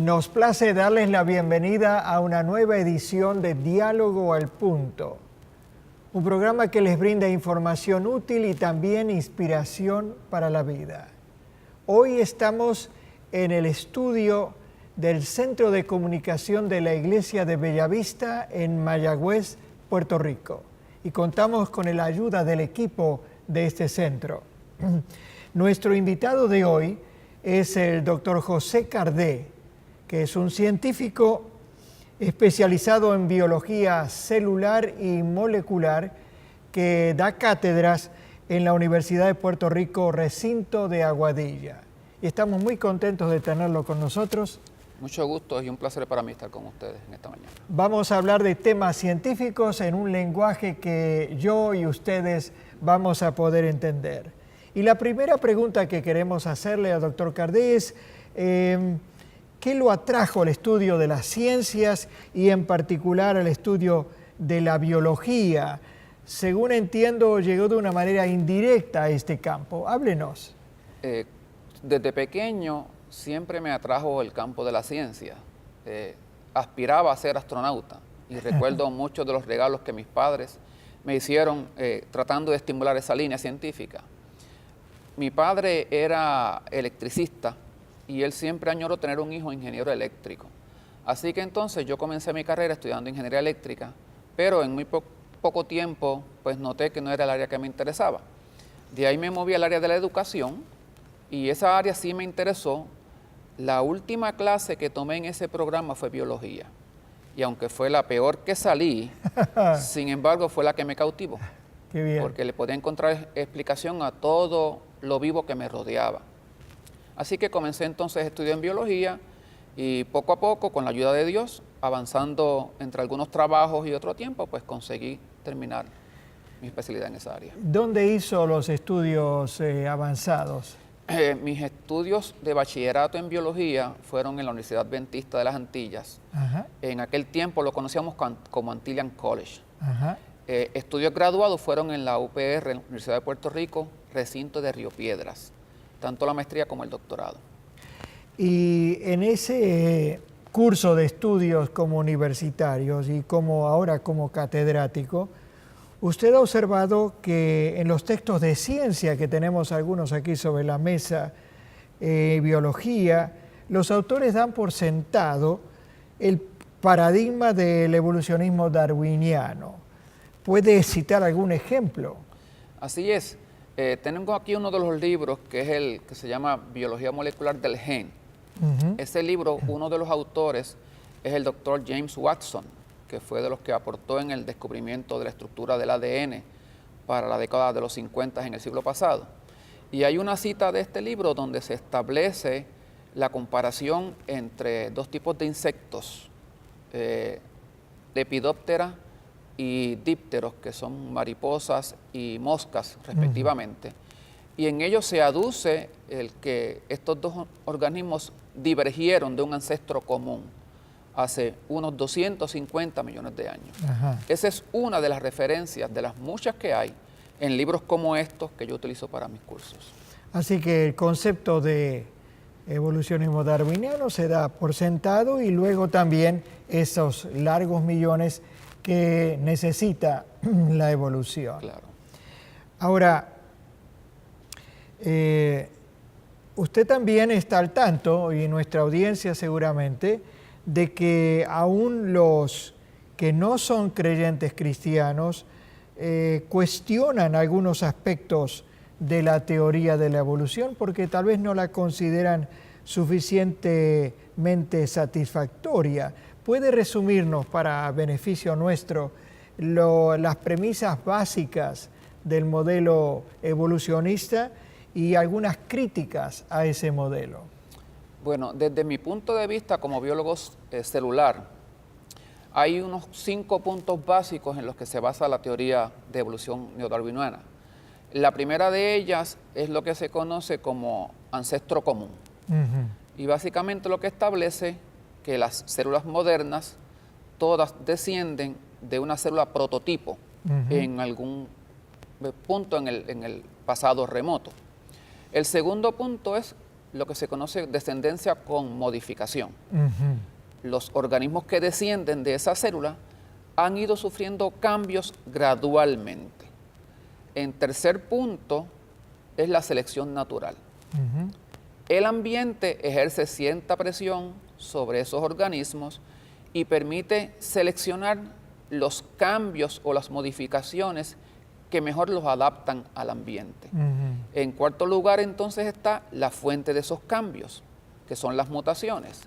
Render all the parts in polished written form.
Nos place darles la bienvenida a una nueva edición de Diálogo al Punto, un programa que les brinda información útil y también inspiración para la vida. Hoy estamos en el estudio del Centro de Comunicación de la Iglesia de Bellavista en Mayagüez, Puerto Rico, y contamos con la ayuda del equipo de este centro. Nuestro invitado de hoy es el doctor José Cardé, que es un científico especializado en biología celular y molecular que da cátedras en la Universidad de Puerto Rico, recinto de Aguadilla. Y estamos muy contentos de tenerlo con nosotros. Mucho gusto y un placer para mí estar con ustedes en esta mañana. Vamos a hablar de temas científicos en un lenguaje que yo y ustedes vamos a poder entender. Y la primera pregunta que queremos hacerle al doctor Cardé es, ¿qué lo atrajo al estudio de las ciencias y en particular al estudio de la biología? Según entiendo, llegó de una manera indirecta a este campo. Háblenos. Desde pequeño siempre me atrajo el campo de la ciencia. Aspiraba a ser astronauta y recuerdo muchos de los regalos que mis padres me hicieron tratando de estimular esa línea científica. Mi padre era electricista y él siempre añoró tener un hijo ingeniero eléctrico. Así que entonces yo comencé mi carrera estudiando ingeniería eléctrica, pero en muy poco tiempo pues noté que no era el área que me interesaba. De ahí me moví al área de la educación y esa área sí me interesó. La última clase que tomé en ese programa fue biología. Y aunque fue la peor que salí, sin embargo fue la que me cautivó. Qué bien. Porque le podía encontrar explicación a todo lo vivo que me rodeaba. Así que comencé entonces a estudiar en biología y poco a poco, con la ayuda de Dios, avanzando entre algunos trabajos y otro tiempo, pues conseguí terminar mi especialidad en esa área. ¿Dónde hizo los estudios avanzados? Mis estudios de bachillerato en biología fueron en la Universidad Adventista de las Antillas. Ajá. En aquel tiempo lo conocíamos como Antillean College. Ajá. Estudios graduados fueron en la UPR, en la Universidad de Puerto Rico, recinto de Río Piedras, tanto la maestría como el doctorado. Y en ese curso de estudios como universitarios y como ahora como catedrático, usted ha observado que en los textos de ciencia que tenemos algunos aquí sobre la mesa, biología, los autores dan por sentado el paradigma del evolucionismo darwiniano. ¿Puede citar algún ejemplo? Así es. Tengo aquí uno de los libros que es el que se llama Biología Molecular del Gen. Ese libro, uno de los autores es el doctor James Watson, que fue de los que aportó en el descubrimiento de la estructura del ADN para la década de los 50 en el siglo pasado. Y hay una cita de este libro donde se establece la comparación entre dos tipos de insectos, Lepidoptera y dípteros, que son mariposas y moscas respectivamente. Y en ellos se aduce el que estos dos organismos divergieron de un ancestro común hace unos 250 millones de años. Ajá. Esa es una de las referencias de las muchas que hay en libros como estos que yo utilizo para mis cursos. Así que el concepto de evolucionismo darwiniano se da por sentado y luego también esos largos millones que necesita la evolución. Claro. Ahora, usted también está al tanto, y nuestra audiencia seguramente, de que aún los que no son creyentes cristianos cuestionan algunos aspectos de la teoría de la evolución porque tal vez no la consideran suficientemente satisfactoria. ¿Puede resumirnos, para beneficio nuestro, las premisas básicas del modelo evolucionista y algunas críticas a ese modelo? Bueno, desde mi punto de vista como biólogo celular, hay unos 5 puntos básicos en los que se basa la teoría de evolución neodarwiniana. La primera de ellas es lo que se conoce como ancestro común. Y básicamente lo que establece que las células modernas todas descienden de una célula prototipo en algún punto en el pasado remoto. El segundo punto es lo que se conoce descendencia con modificación. Ujú. Los organismos que descienden de esa célula han ido sufriendo cambios gradualmente. En tercer punto es la selección natural. Ujú. El ambiente ejerce cierta presión sobre esos organismos y permite seleccionar los cambios o las modificaciones que mejor los adaptan al ambiente. Ujú. En cuarto lugar, entonces, está la fuente de esos cambios, que son las mutaciones.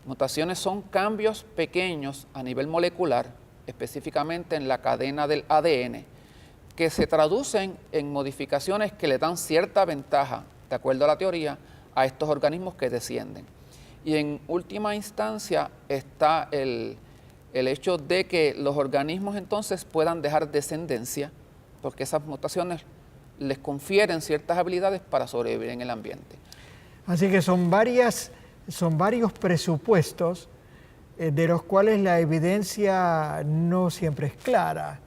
Mutaciones son cambios pequeños a nivel molecular, específicamente en la cadena del ADN, que se traducen en modificaciones que le dan cierta ventaja, de acuerdo a la teoría, a estos organismos que descienden. Y en última instancia está el hecho de que los organismos entonces puedan dejar descendencia, porque esas mutaciones les confieren ciertas habilidades para sobrevivir en el ambiente. Así que son varios presupuestos de los cuales la evidencia no siempre es clara.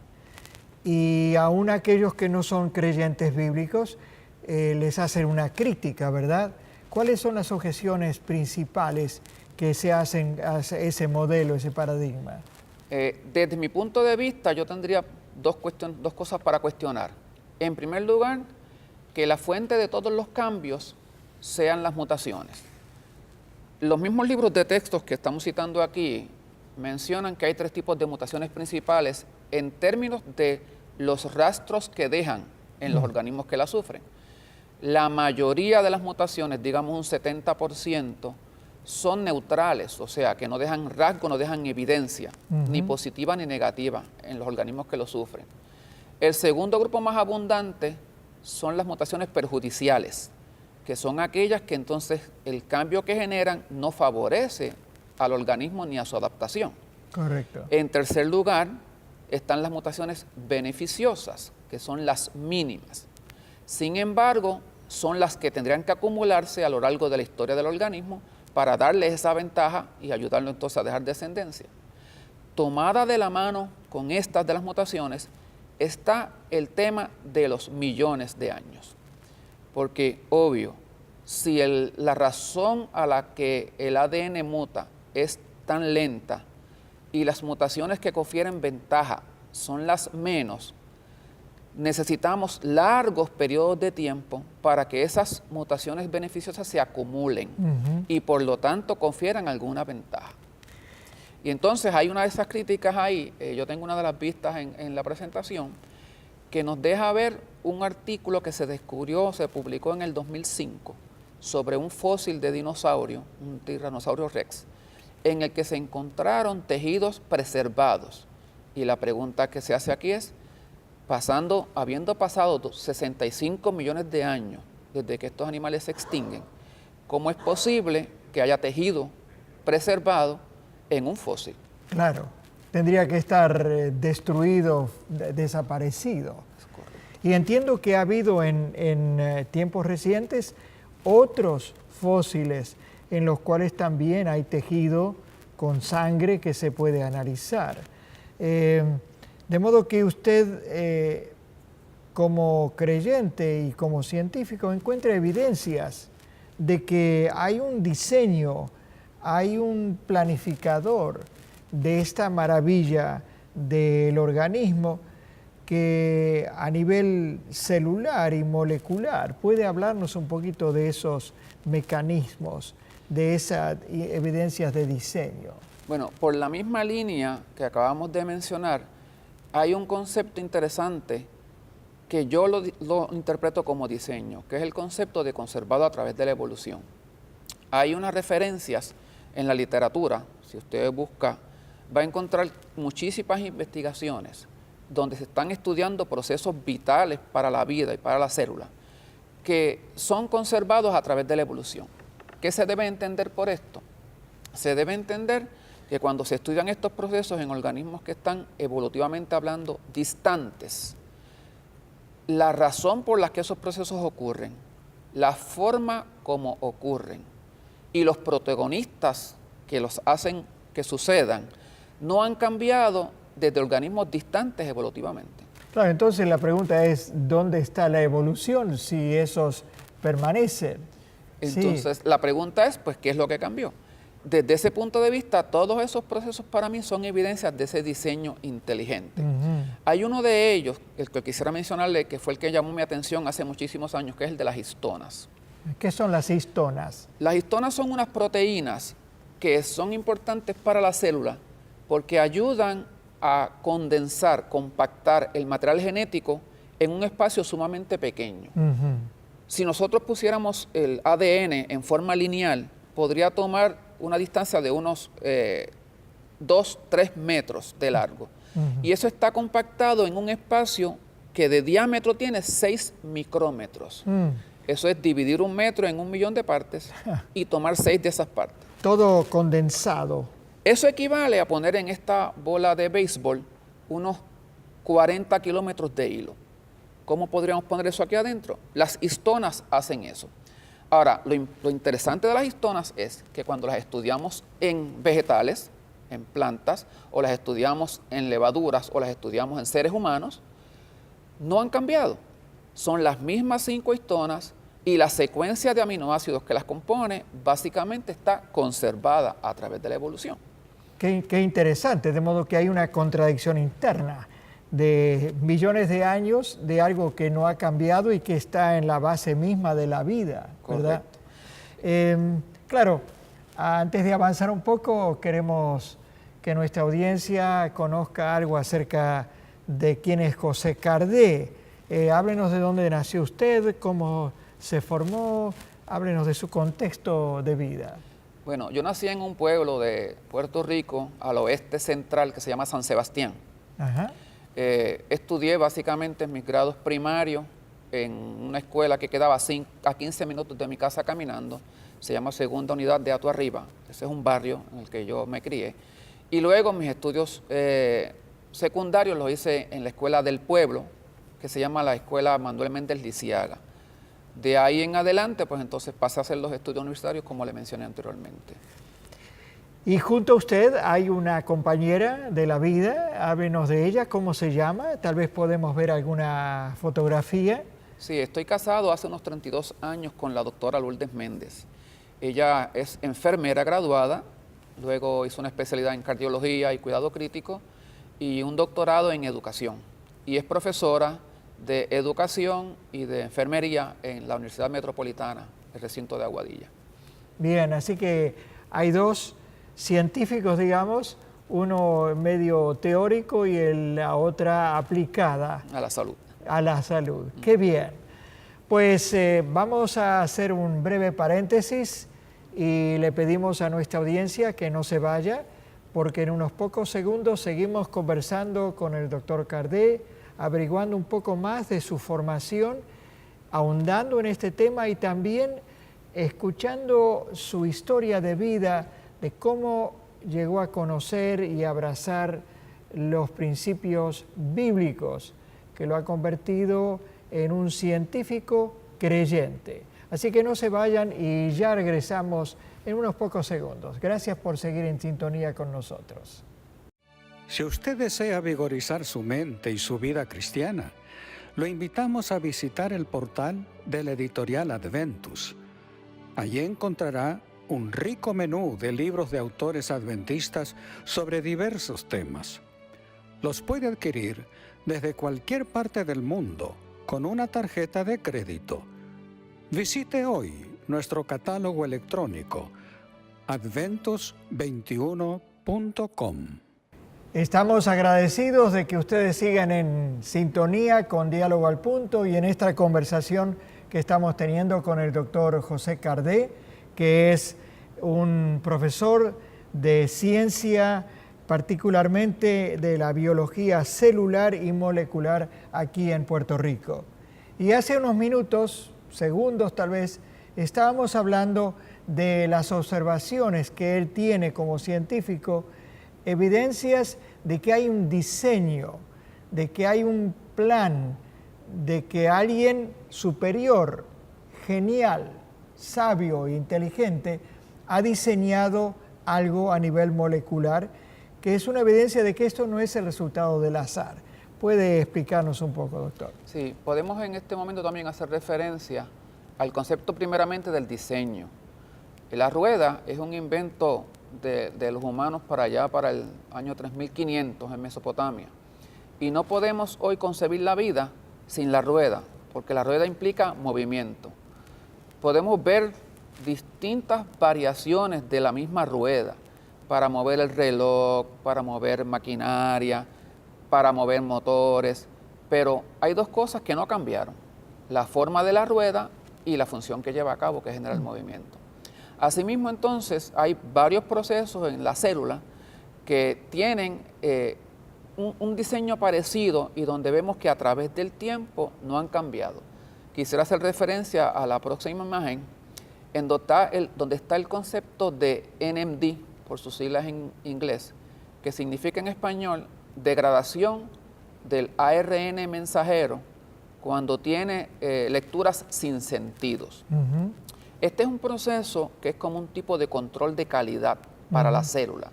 Y aún aquellos que no son creyentes bíblicos les hacen una crítica, ¿verdad? ¿Cuáles son las objeciones principales que se hacen a ese modelo, ese paradigma? Desde mi punto de vista, yo tendría dos cosas para cuestionar. En primer lugar, que la fuente de todos los cambios sean las mutaciones. Los mismos libros de textos que estamos citando aquí mencionan que hay tres tipos de mutaciones principales en términos de los rastros que dejan en los organismos que la sufren. La mayoría de las mutaciones, digamos un 70%, son neutrales, o sea, que no dejan rasgo, no dejan evidencia, ni positiva ni negativa en los organismos que lo sufren. El segundo grupo más abundante son las mutaciones perjudiciales, que son aquellas que entonces el cambio que generan no favorece al organismo ni a su adaptación. Correcto. En tercer lugar, están las mutaciones beneficiosas, que son las mínimas. Sin embargo, son las que tendrían que acumularse a lo largo de la historia del organismo para darles esa ventaja y ayudarlo entonces a dejar descendencia. Tomada de la mano con estas de las mutaciones está el tema de los millones de años. Porque, obvio, si la razón a la que el ADN muta es tan lenta y las mutaciones que confieren ventaja son las menos, necesitamos largos periodos de tiempo para que esas mutaciones beneficiosas se acumulen y por lo tanto confieran alguna ventaja. Y entonces hay una de esas críticas ahí, yo tengo una de las vistas en la presentación, que nos deja ver un artículo que se descubrió, se publicó en el 2005, sobre un fósil de dinosaurio, un Tiranosaurio Rex, en el que se encontraron tejidos preservados. Y la pregunta que se hace aquí es, habiendo pasado 65 millones de años desde que estos animales se extinguen, ¿cómo es posible que haya tejido preservado en un fósil? Claro, tendría que estar destruido, desaparecido. Y entiendo que ha habido en tiempos recientes otros fósiles en los cuales también hay tejido con sangre que se puede analizar. De modo que usted, como creyente y como científico, encuentra evidencias de que hay un diseño, hay un planificador de esta maravilla del organismo que a nivel celular y molecular puede hablarnos un poquito de esos mecanismos, de esas evidencias de diseño. Bueno, por la misma línea que acabamos de mencionar, hay un concepto interesante que yo lo interpreto como diseño, que es el concepto de conservado a través de la evolución. Hay unas referencias en la literatura, si usted busca, va a encontrar muchísimas investigaciones donde se están estudiando procesos vitales para la vida y para la célula, que son conservados a través de la evolución. ¿Qué se debe entender por esto? Se debe entender que cuando se estudian estos procesos en organismos que están evolutivamente hablando distantes, la razón por la que esos procesos ocurren, la forma como ocurren y los protagonistas que los hacen que sucedan, no han cambiado desde organismos distantes evolutivamente. Claro, entonces la pregunta es, ¿dónde está la evolución si esos permanecen? Entonces, la pregunta es, pues, ¿qué es lo que cambió? Desde ese punto de vista, todos esos procesos para mí son evidencias de ese diseño inteligente. Hay uno de ellos, el que quisiera mencionarle, que fue el que llamó mi atención hace muchísimos años, que es el de las histonas. ¿Qué son las histonas? Las histonas son unas proteínas que son importantes para la célula porque ayudan a condensar, compactar el material genético en un espacio sumamente pequeño. Si nosotros pusiéramos el ADN en forma lineal, podría tomar una distancia de unos 2-3 metros de largo. Y eso está compactado en un espacio que de diámetro tiene 6 micrómetros. Eso es dividir 1 metro en 1.000.000 de partes y tomar 6 de esas partes. Todo condensado. Eso equivale a poner en esta bola de béisbol unos 40 kilómetros de hilo. ¿Cómo podríamos poner eso aquí adentro? Las histonas hacen eso. Ahora, lo interesante de las histonas es que cuando las estudiamos en vegetales, en plantas, o las estudiamos en levaduras, o las estudiamos en seres humanos, no han cambiado. Son las mismas 5 histonas y la secuencia de aminoácidos que las compone básicamente está conservada a través de la evolución. Qué interesante, de modo que hay una contradicción interna de millones de años de algo que no ha cambiado y que está en la base misma de la vida, ¿verdad? Claro, antes de avanzar un poco, queremos que nuestra audiencia conozca algo acerca de quién es José Cardé. Háblenos de dónde nació usted, cómo se formó, háblenos de su contexto de vida. Bueno, yo nací en un pueblo de Puerto Rico, al oeste central, que se llama San Sebastián. Estudié básicamente mis grados primarios en una escuela que quedaba a 15 minutos de mi casa caminando. Se llama Segunda Unidad de Ato Arriba. Ese es un barrio en el que yo me crié. Y luego mis estudios secundarios los hice en la escuela del pueblo, que se llama la Escuela Manuel Méndez Lisiaga. De ahí en adelante, pues entonces pasé a hacer los estudios universitarios, como le mencioné anteriormente. Y junto a usted hay una compañera de la vida, háblenos de ella, ¿cómo se llama? Tal vez podemos ver alguna fotografía. Sí, estoy casado hace unos 32 años con la doctora Lourdes Méndez. Ella es enfermera graduada, luego hizo una especialidad en cardiología y cuidado crítico y un doctorado en educación. Y es profesora de educación y de enfermería en la Universidad Metropolitana, el recinto de Aguadilla. Bien, así que hay dos científicos, digamos, uno medio teórico y la otra aplicada. A la salud. A la salud. Qué bien. Pues vamos a hacer un breve paréntesis y le pedimos a nuestra audiencia que no se vaya, porque en unos pocos segundos seguimos conversando con el doctor Cardé, averiguando un poco más de su formación, ahondando en este tema y también escuchando su historia de vida, de cómo llegó a conocer y abrazar los principios bíblicos, que lo ha convertido en un científico creyente. Así que no se vayan y ya regresamos en unos pocos segundos. Gracias por seguir en sintonía con nosotros. Si usted desea vigorizar su mente y su vida cristiana, lo invitamos a visitar el portal de la editorial Adventus. Allí encontrará un rico menú de libros de autores adventistas sobre diversos temas. Los puede adquirir desde cualquier parte del mundo con una tarjeta de crédito. Visite hoy nuestro catálogo electrónico adventus21.com. Estamos agradecidos de que ustedes sigan en sintonía con Diálogo al Punto y en esta conversación que estamos teniendo con el doctor José Cardé, que es un profesor de ciencia, particularmente de la biología celular y molecular aquí en Puerto Rico. Y hace unos minutos, segundos tal vez, estábamos hablando de las observaciones que él tiene como científico, evidencias de que hay un diseño, de que hay un plan, de que alguien superior, genial, sabio e inteligente ha diseñado algo a nivel molecular, que es una evidencia de que esto no es el resultado del azar. ¿Puede explicarnos un poco, doctor? Sí, podemos en este momento también hacer referencia al concepto primeramente del diseño. La rueda es un invento de los humanos para allá, para el año 3500 en Mesopotamia. Y no podemos hoy concebir la vida sin la rueda, porque la rueda implica movimiento. Podemos ver distintas variaciones de la misma rueda para mover el reloj, para mover maquinaria, para mover motores, pero hay dos cosas que no cambiaron: la forma de la rueda y la función que lleva a cabo, que genera el movimiento. Asimismo, entonces, hay varios procesos en la célula que tienen un diseño parecido y donde vemos que a través del tiempo no han cambiado. Quisiera hacer referencia a la próxima imagen, en donde está el concepto de NMD, por sus siglas en inglés, que significa en español degradación del ARN mensajero cuando tiene lecturas sin sentidos. Este es un proceso que es como un tipo de control de calidad para la célula.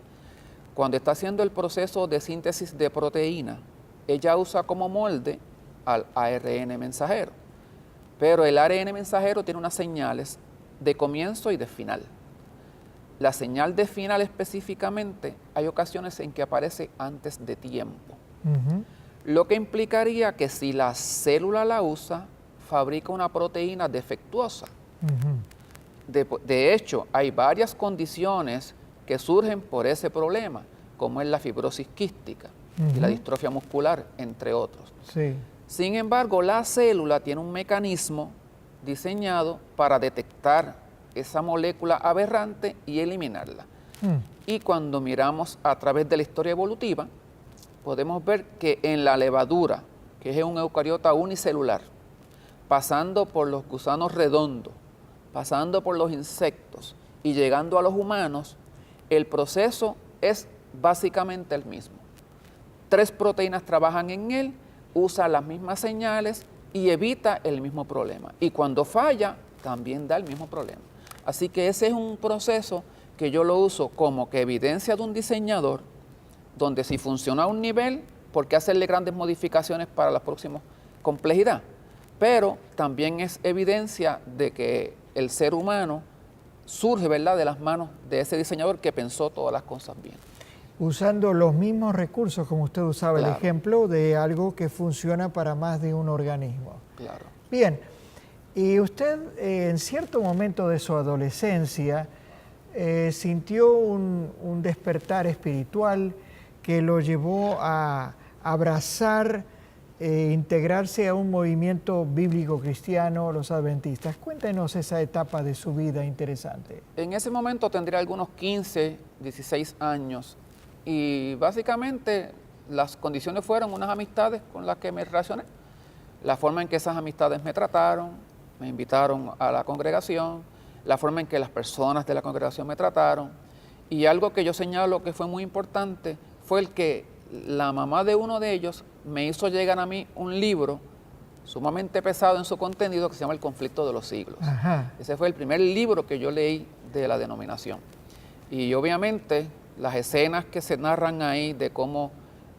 Cuando está haciendo el proceso de síntesis de proteína, ella usa como molde al ARN mensajero. Pero el ARN mensajero tiene unas señales de comienzo y de final. La señal de final específicamente, hay ocasiones en que aparece antes de tiempo. Lo que implicaría que si la célula la usa, fabrica una proteína defectuosa. De hecho, hay varias condiciones que surgen por ese problema, como es la fibrosis quística y la distrofia muscular, entre otros. Sí. Sin embargo, la célula tiene un mecanismo diseñado para detectar esa molécula aberrante y eliminarla. Y cuando miramos a través de la historia evolutiva, podemos ver que en la levadura, que es un eucariota unicelular, pasando por los gusanos redondos, pasando por los insectos y llegando a los humanos, el proceso es básicamente el mismo. 3 proteínas trabajan en él, usa las mismas señales y evita el mismo problema. Y cuando falla, también da el mismo problema. Así que ese es un proceso que yo lo uso como que evidencia de un diseñador, donde si funciona a un nivel, ¿por qué hacerle grandes modificaciones para la próxima complejidad? Pero también es evidencia de que el ser humano surge, ¿verdad?, de las manos de ese diseñador que pensó todas las cosas bien. Usando los mismos recursos, como usted usaba Claro. el ejemplo de algo que funciona para más de un organismo. Claro. Bien, y usted en cierto momento de su adolescencia sintió un despertar espiritual que lo llevó a abrazar, integrarse a un movimiento bíblico cristiano, los adventistas. Cuéntenos esa etapa de su vida interesante. En ese momento tendría algunos 15, 16 años y básicamente las condiciones fueron unas amistades con las que me relacioné. La forma en que esas amistades me trataron, me invitaron a la congregación, la forma en que las personas de la congregación me trataron, y algo que yo señalo que fue muy importante fue el que la mamá de uno de ellos me hizo llegar a mí un libro sumamente pesado en su contenido que se llama El conflicto de los siglos. Ajá. Ese fue el primer libro que yo leí de la denominación. Y obviamente las escenas que se narran ahí de cómo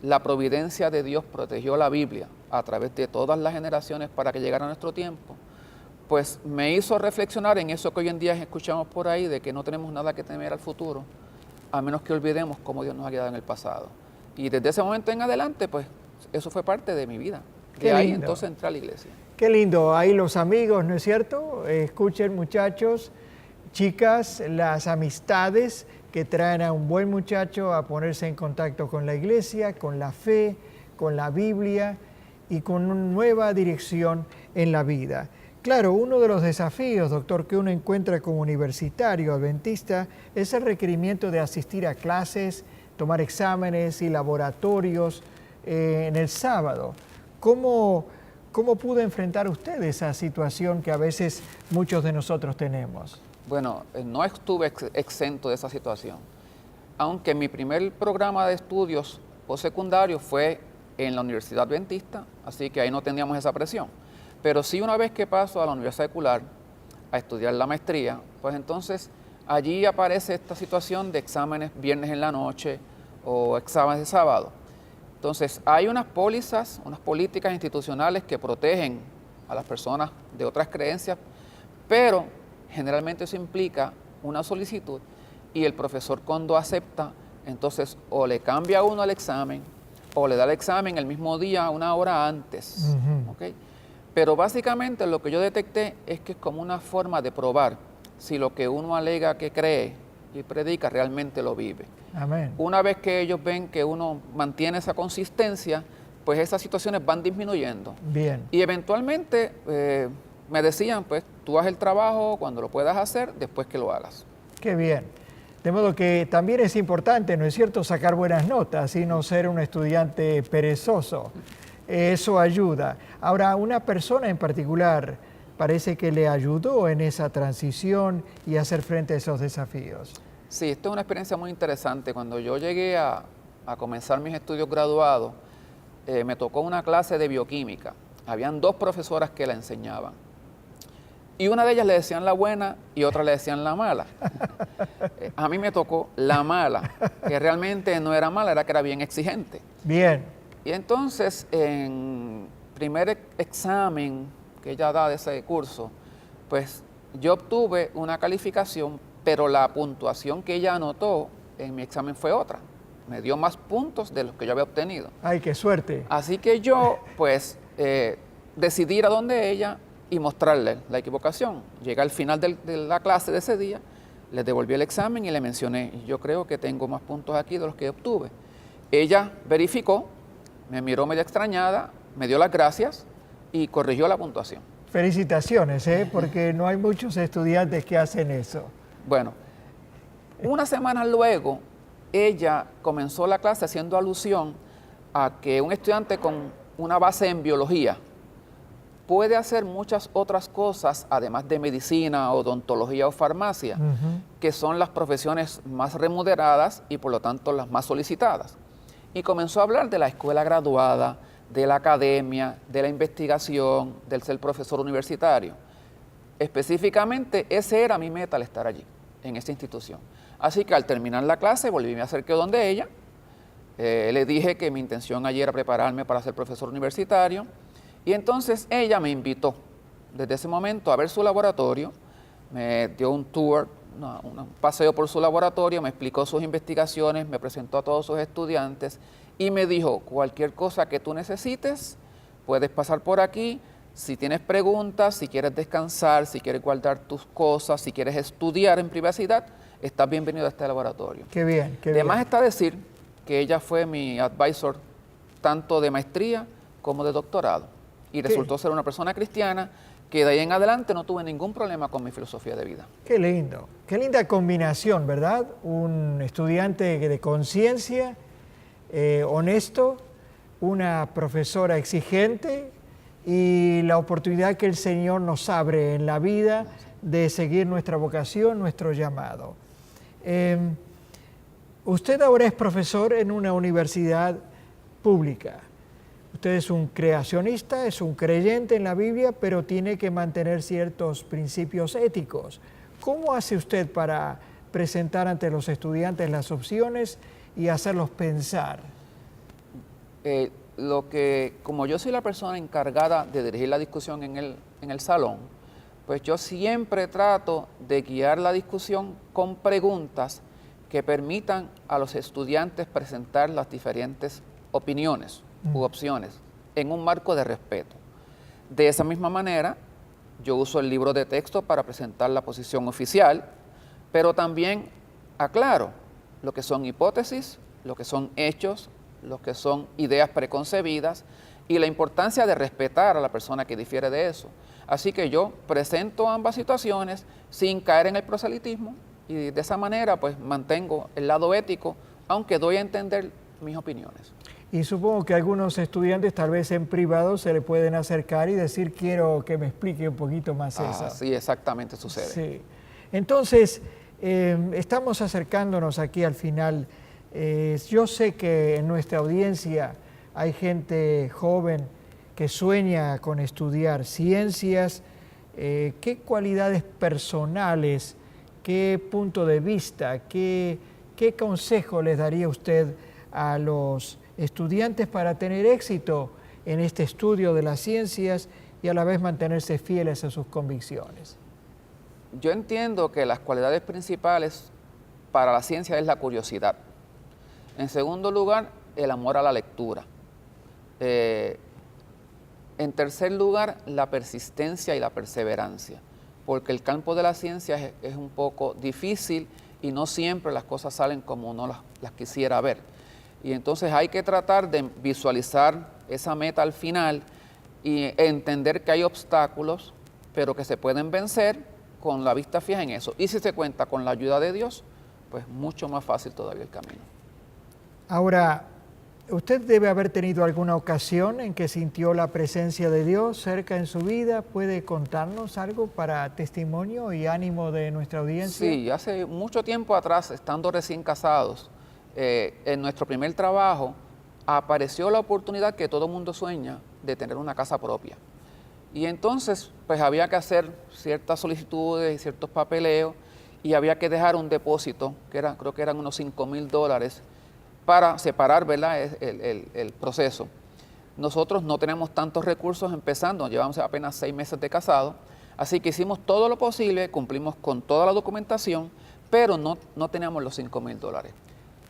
la providencia de Dios protegió la Biblia a través de todas las generaciones para que llegara a nuestro tiempo, pues me hizo reflexionar en eso que hoy en día escuchamos por ahí, de que no tenemos nada que temer al futuro, a menos que olvidemos cómo Dios nos ha guiado en el pasado. Y desde ese momento en adelante, pues eso fue parte de mi vida. Qué De ahí lindo. entonces entré a la iglesia. Qué lindo, ahí los amigos, ¿no es cierto? Escuchen, muchachos, chicas, las amistades que traen a un buen muchacho a ponerse en contacto con la iglesia, con la fe, con la Biblia y con una nueva dirección en la vida. Claro, uno de los desafíos, doctor, que uno encuentra como universitario adventista es el requerimiento de asistir a clases, tomar exámenes y laboratorios en el sábado. ¿Cómo pudo enfrentar usted esa situación que a veces muchos de nosotros tenemos? Bueno, no estuve exento de esa situación, aunque mi primer programa de estudios postsecundarios fue en la Universidad Adventista, así que ahí no teníamos esa presión. Pero sí, una vez que paso a la Universidad Secular a estudiar la maestría, pues entonces allí aparece esta situación de exámenes viernes en la noche o exámenes de sábado. Entonces hay unas pólizas, unas políticas institucionales que protegen a las personas de otras creencias, Pero generalmente eso implica una solicitud y el profesor cuando acepta, entonces o le cambia a uno el examen o le da el examen el mismo día, una hora antes. ¿Ok? Pero básicamente lo que yo detecté es que es como una forma de probar si lo que uno alega que cree y predica realmente lo vive. Amén. Una vez que ellos ven que uno mantiene esa consistencia, pues esas situaciones van disminuyendo. Bien. Y eventualmente me decían, pues tú haz el trabajo cuando lo puedas hacer, después que lo hagas. Qué bien. De modo que también es importante, ¿no es cierto?, sacar buenas notas y no ser un estudiante perezoso. Eso ayuda. Ahora, una persona en particular parece que le ayudó en esa transición y hacer frente a esos desafíos. Sí, esto es una experiencia muy interesante. Cuando yo llegué a comenzar mis estudios graduados, me tocó una clase de bioquímica. Habían 2 profesoras que la enseñaban. Y una de ellas le decían la buena y otra le decían la mala. A mí me tocó la mala, que realmente no era mala, era que era bien exigente. Bien. Y entonces, en primer examen que ella da de ese curso, pues yo obtuve una calificación, pero la puntuación que ella anotó en mi examen fue otra. Me dio más puntos de los que yo había obtenido. ¡Ay, qué suerte! Así que yo, pues, decidí ir a donde ella y mostrarle la equivocación. Llegué al final de la clase de ese día, le devolví el examen y le mencioné, yo creo que tengo más puntos aquí de los que obtuve. Ella verificó, me miró medio extrañada, me dio las gracias y corrigió la puntuación. Felicitaciones, porque no hay muchos estudiantes que hacen eso. Bueno, una semana luego, ella comenzó la clase haciendo alusión a que un estudiante con una base en biología puede hacer muchas otras cosas, además de medicina, odontología o farmacia, que son las profesiones más remuneradas y por lo tanto las más solicitadas. Y comenzó a hablar de la escuela graduada, de la academia, de la investigación, del ser profesor universitario. Específicamente, ese era mi meta al estar allí, en esta institución. Así que al terminar la clase, volví, me acerqué donde ella, le dije que mi intención allí era prepararme para ser profesor universitario, y entonces ella me invitó desde ese momento a ver su laboratorio, me dio un tour, un paseo por su laboratorio, me explicó sus investigaciones, me presentó a todos sus estudiantes y me dijo, cualquier cosa que tú necesites, puedes pasar por aquí, si tienes preguntas, si quieres descansar, si quieres guardar tus cosas, si quieres estudiar en privacidad, estás bienvenido a este laboratorio. Qué bien, qué bien. Además está decir que ella fue mi advisor tanto de maestría como de doctorado. Y resultó ser una persona cristiana que de ahí en adelante no tuve ningún problema con mi filosofía de vida. Qué lindo, qué linda combinación, ¿verdad? Un estudiante de conciencia, honesto, una profesora exigente y la oportunidad que el Señor nos abre en la vida de seguir nuestra vocación, nuestro llamado. Usted ahora es profesor en una universidad pública. Usted es un creacionista, es un creyente en la Biblia, pero tiene que mantener ciertos principios éticos. ¿Cómo hace usted para presentar ante los estudiantes las opciones y hacerlos pensar? Como yo soy la persona encargada de dirigir la discusión en el salón, pues yo siempre trato de guiar la discusión con preguntas que permitan a los estudiantes presentar las diferentes opiniones u opciones en un marco de respeto. De esa misma manera, yo uso el libro de texto para presentar la posición oficial, pero también aclaro lo que son hipótesis, lo que son hechos, lo que son ideas preconcebidas y la importancia de respetar a la persona que difiere de eso. Así que yo presento ambas situaciones sin caer en el proselitismo y de esa manera pues mantengo el lado ético, aunque doy a entender mis opiniones. Y supongo que algunos estudiantes tal vez en privado se le pueden acercar y decir, quiero que me explique un poquito más eso. Sí, exactamente sucede. Sí. Entonces, estamos acercándonos aquí al final. Yo sé que en nuestra audiencia hay gente joven que sueña con estudiar ciencias. ¿Qué cualidades personales, qué punto de vista, qué consejo les daría usted a los estudiantes para tener éxito en este estudio de las ciencias y a la vez mantenerse fieles a sus convicciones? yo entiendo que las cualidades principales para la ciencia es la curiosidad. En segundo lugar, el amor a la lectura. En tercer lugar, la persistencia y la perseverancia, porque el campo de la ciencia es un poco difícil y no siempre las cosas salen como uno las quisiera ver. Y entonces hay que tratar de visualizar esa meta al final y entender que hay obstáculos, pero que se pueden vencer con la vista fija en eso. Y si se cuenta con la ayuda de Dios, pues mucho más fácil todavía el camino. Ahora, usted debe haber tenido alguna ocasión en que sintió la presencia de Dios cerca en su vida. ¿Puede contarnos algo para testimonio y ánimo de nuestra audiencia? Sí, hace mucho tiempo atrás, estando recién casados, en nuestro primer trabajo, apareció la oportunidad que todo mundo sueña de tener una casa propia. Y entonces, pues había que hacer ciertas solicitudes y ciertos papeleos y había que dejar un depósito, creo que eran unos $5,000, para separar, ¿verdad?, el proceso. Nosotros no tenemos tantos recursos empezando, llevamos apenas 6 meses de casado, así que hicimos todo lo posible, cumplimos con toda la documentación, pero no teníamos los $5,000.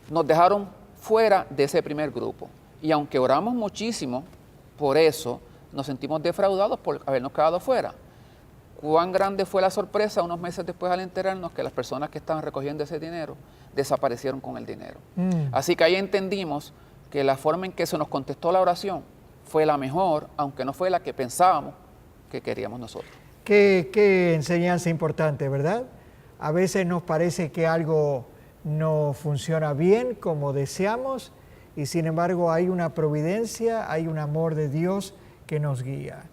Nos dejaron fuera de ese primer grupo. Y aunque oramos muchísimo por eso, nos sentimos defraudados por habernos quedado fuera. Cuán grande fue la sorpresa unos meses después al enterarnos que las personas que estaban recogiendo ese dinero desaparecieron con el dinero. Así que ahí entendimos que la forma en que se nos contestó la oración fue la mejor, aunque no fue la que pensábamos que queríamos nosotros. Qué enseñanza importante, ¿verdad? A veces nos parece que algo no funciona bien como deseamos y sin embargo hay una providencia, hay un amor de Dios que nos guía.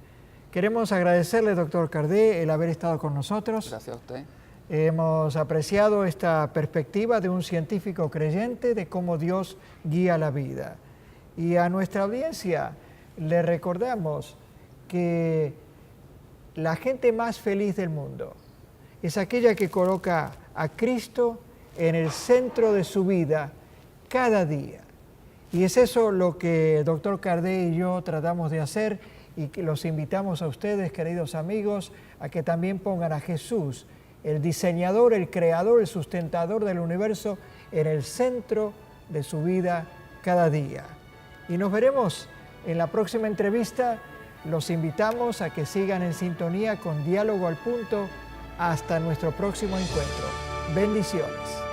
Queremos agradecerle, doctor Cardé, el haber estado con nosotros. Gracias a usted. Hemos apreciado esta perspectiva de un científico creyente de cómo Dios guía la vida. Y a nuestra audiencia le recordamos que la gente más feliz del mundo es aquella que coloca a Cristo en el centro de su vida cada día. Y es eso lo que el doctor Cardé y yo tratamos de hacer y que los invitamos a ustedes, queridos amigos, a que también pongan a Jesús, el diseñador, el creador, el sustentador del universo, en el centro de su vida cada día. Y nos veremos en la próxima entrevista. Los invitamos a que sigan en sintonía con Diálogo al Punto. Hasta nuestro próximo encuentro. Bendiciones.